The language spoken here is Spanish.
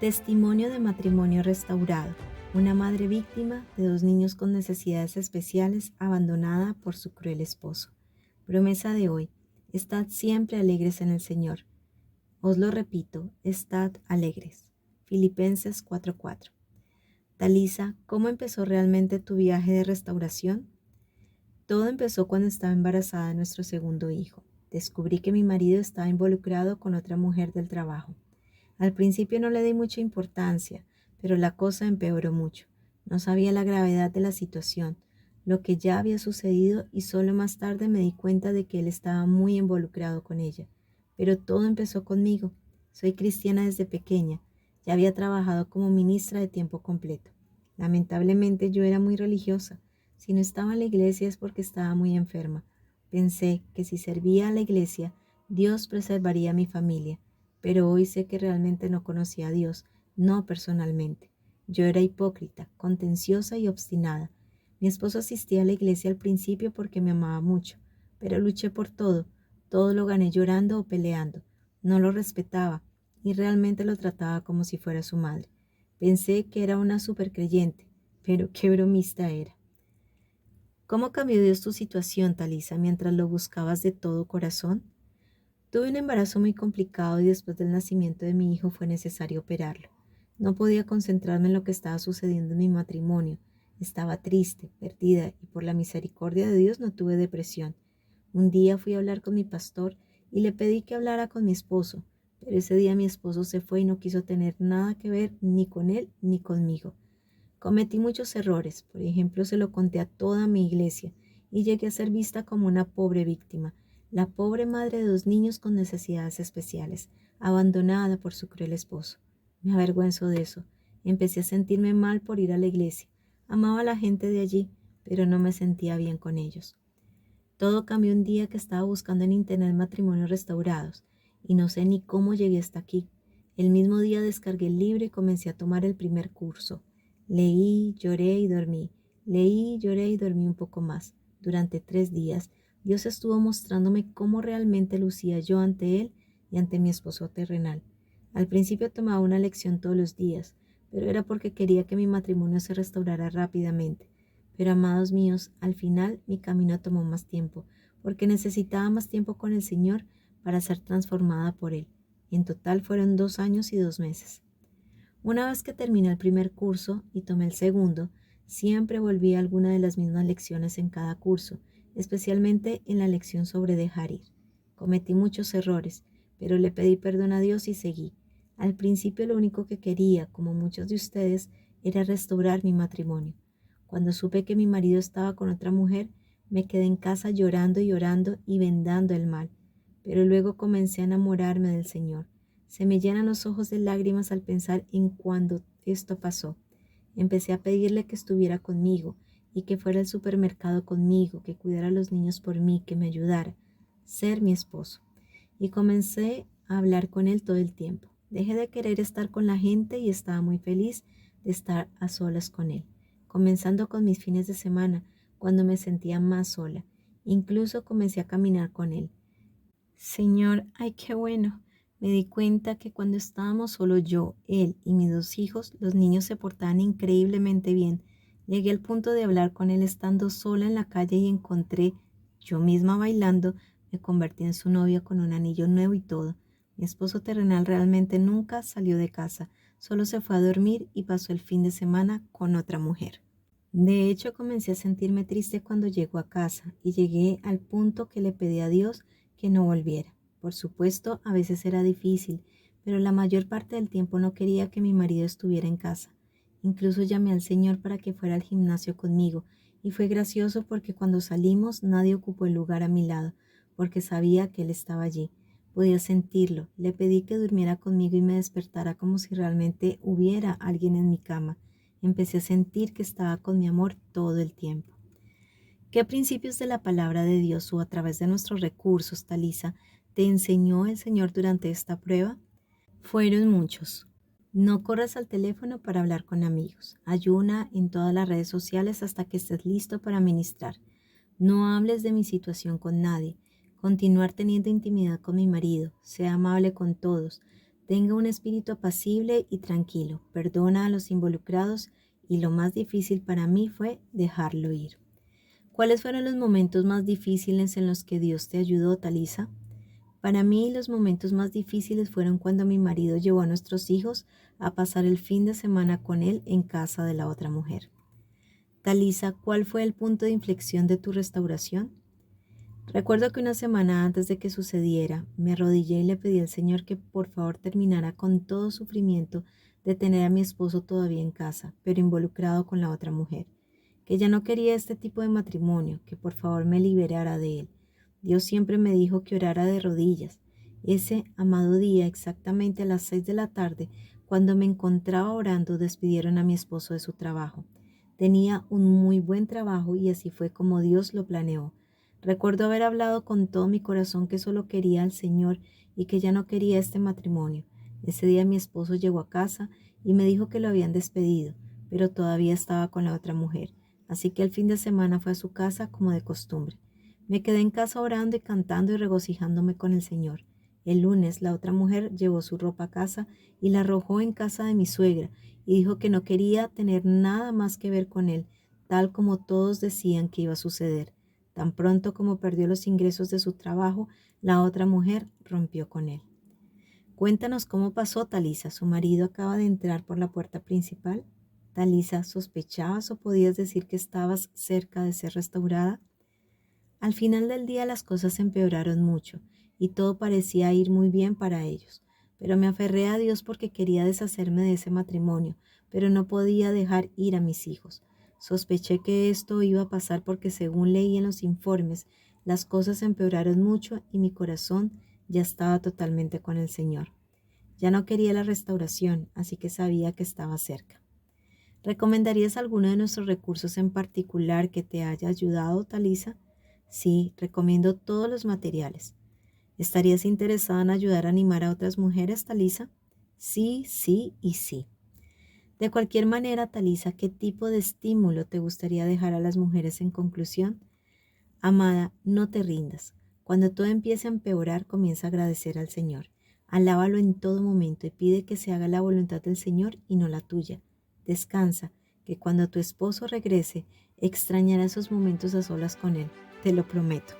Testimonio de matrimonio restaurado. Una madre víctima de 2 niños con necesidades especiales abandonada por su cruel esposo. Promesa de hoy. Estad siempre alegres en el Señor. Os lo repito, estad alegres. Filipenses 4:4. Talisa, ¿cómo empezó realmente tu viaje de restauración? Todo empezó cuando estaba embarazada de nuestro segundo hijo. Descubrí que mi marido estaba involucrado con otra mujer del trabajo. Al principio no le di mucha importancia, pero la cosa empeoró mucho. No sabía la gravedad de la situación, lo que ya había sucedido y solo más tarde me di cuenta de que él estaba muy involucrado con ella. Pero todo empezó conmigo. Soy cristiana desde pequeña. Ya había trabajado como ministra de tiempo completo. Lamentablemente yo era muy religiosa. Si no estaba en la iglesia es porque estaba muy enferma. Pensé que si servía a la iglesia, Dios preservaría a mi familia. Pero hoy sé que realmente no conocía a Dios, no personalmente. Yo era hipócrita, contenciosa y obstinada. Mi esposo asistía a la iglesia al principio porque me amaba mucho, pero luché por todo lo gané llorando o peleando. No lo respetaba y realmente lo trataba como si fuera su madre. Pensé que era una supercreyente, pero qué bromista era. ¿Cómo cambió Dios tu situación, Talisa, mientras lo buscabas de todo corazón? Tuve un embarazo muy complicado y después del nacimiento de mi hijo fue necesario operarlo. No podía concentrarme en lo que estaba sucediendo en mi matrimonio. Estaba triste, perdida y por la misericordia de Dios no tuve depresión. Un día fui a hablar con mi pastor y le pedí que hablara con mi esposo, pero ese día mi esposo se fue y no quiso tener nada que ver ni con él ni conmigo. Cometí muchos errores, por ejemplo, se lo conté a toda mi iglesia y llegué a ser vista como una pobre víctima, la pobre madre de 2 niños con necesidades especiales, abandonada por su cruel esposo. Me avergüenzo de eso. Empecé a sentirme mal por ir a la iglesia. Amaba a la gente de allí, pero no me sentía bien con ellos. Todo cambió un día que estaba buscando en internet matrimonios restaurados y no sé ni cómo llegué hasta aquí. El mismo día descargué el libro y comencé a tomar el primer curso. Leí, lloré y dormí. Leí, lloré y dormí un poco más. Durante 3 días, Dios estuvo mostrándome cómo realmente lucía yo ante Él y ante mi esposo terrenal. Al principio tomaba una lección todos los días, pero era porque quería que mi matrimonio se restaurara rápidamente. Pero amados míos, al final mi camino tomó más tiempo, porque necesitaba más tiempo con el Señor para ser transformada por Él. En total fueron 2 años y 2 meses. Una vez que terminé el primer curso y tomé el segundo, siempre volví a alguna de las mismas lecciones en cada curso, especialmente en la lección sobre dejar ir. Cometí muchos errores, pero le pedí perdón a Dios y seguí. Al principio lo único que quería, como muchos de ustedes, era restaurar mi matrimonio. Cuando supe que mi marido estaba con otra mujer, me quedé en casa llorando y orando y vendando el mal. Pero luego comencé a enamorarme del Señor. Se me llenan los ojos de lágrimas al pensar en cuando esto pasó. Empecé a pedirle que estuviera conmigo y que fuera al supermercado conmigo, que cuidara a los niños por mí, que me ayudara, ser mi esposo. Y comencé a hablar con él todo el tiempo. Dejé de querer estar con la gente y estaba muy feliz de estar a solas con él, comenzando con mis fines de semana, cuando me sentía más sola. Incluso comencé a caminar con él. Señor, ay, qué bueno. Me di cuenta que cuando estábamos solo yo, él y mis 2 hijos, los niños se portaban increíblemente bien. Llegué al punto de hablar con él estando sola en la calle y encontré, yo misma bailando, me convertí en su novia con un anillo nuevo y todo. Mi esposo terrenal realmente nunca salió de casa, solo se fue a dormir y pasó el fin de semana con otra mujer. De hecho, comencé a sentirme triste cuando llegó a casa y llegué al punto que le pedí a Dios que no volviera. Por supuesto, a veces era difícil, pero la mayor parte del tiempo no quería que mi marido estuviera en casa. Incluso llamé al Señor para que fuera al gimnasio conmigo, y fue gracioso porque cuando salimos nadie ocupó el lugar a mi lado, porque sabía que Él estaba allí. Podía sentirlo. Le pedí que durmiera conmigo y me despertara como si realmente hubiera alguien en mi cama. Empecé a sentir que estaba con mi amor todo el tiempo. ¿Qué principios de la palabra de Dios o a través de nuestros recursos, Talisa, te enseñó el Señor durante esta prueba? Fueron muchos. No corras al teléfono para hablar con amigos. Ayuna en todas las redes sociales hasta que estés listo para ministrar. No hables de mi situación con nadie. Continuar teniendo intimidad con mi marido. Sea amable con todos. Tenga un espíritu apacible y tranquilo, perdona a los involucrados y lo más difícil para mí fue dejarlo ir. ¿Cuáles fueron los momentos más difíciles en los que Dios te ayudó, Talisa? Para mí los momentos más difíciles fueron cuando mi marido llevó a nuestros hijos a pasar el fin de semana con él en casa de la otra mujer. Talisa, ¿cuál fue el punto de inflexión de tu restauración? Recuerdo que una semana antes de que sucediera, me arrodillé y le pedí al Señor que por favor terminara con todo sufrimiento de tener a mi esposo todavía en casa, pero involucrado con la otra mujer, que ya no quería este tipo de matrimonio, que por favor me liberara de él. Dios siempre me dijo que orara de rodillas. Ese amado día, exactamente a las 6 de la tarde, cuando me encontraba orando, despidieron a mi esposo de su trabajo. Tenía un muy buen trabajo y así fue como Dios lo planeó. Recuerdo haber hablado con todo mi corazón que solo quería al Señor y que ya no quería este matrimonio. Ese día mi esposo llegó a casa y me dijo que lo habían despedido, pero todavía estaba con la otra mujer, así que el fin de semana fue a su casa como de costumbre. Me quedé en casa orando y cantando y regocijándome con el Señor. El lunes la otra mujer llevó su ropa a casa y la arrojó en casa de mi suegra y dijo que no quería tener nada más que ver con él, tal como todos decían que iba a suceder. Tan pronto como perdió los ingresos de su trabajo, la otra mujer rompió con él. Cuéntanos cómo pasó, Talisa. ¿Su marido acaba de entrar por la puerta principal? Talisa, ¿sospechabas o podías decir que estabas cerca de ser restaurada? Al final del día las cosas empeoraron mucho y todo parecía ir muy bien para ellos. Pero me aferré a Dios porque quería deshacerme de ese matrimonio, pero no podía dejar ir a mis hijos. Sospeché que esto iba a pasar porque según leí en los informes, las cosas empeoraron mucho y mi corazón ya estaba totalmente con el Señor. Ya no quería la restauración, así que sabía que estaba cerca. ¿Recomendarías alguno de nuestros recursos en particular que te haya ayudado, Talisa? Sí, recomiendo todos los materiales. ¿Estarías interesada en ayudar a animar a otras mujeres, Talisa? Sí, sí y sí. De cualquier manera, Talisa, ¿qué tipo de estímulo te gustaría dejar a las mujeres en conclusión? Amada, no te rindas. Cuando todo empiece a empeorar, comienza a agradecer al Señor. Alábalo en todo momento y pide que se haga la voluntad del Señor y no la tuya. Descansa, que cuando tu esposo regrese, extrañará esos momentos a solas con él. Te lo prometo.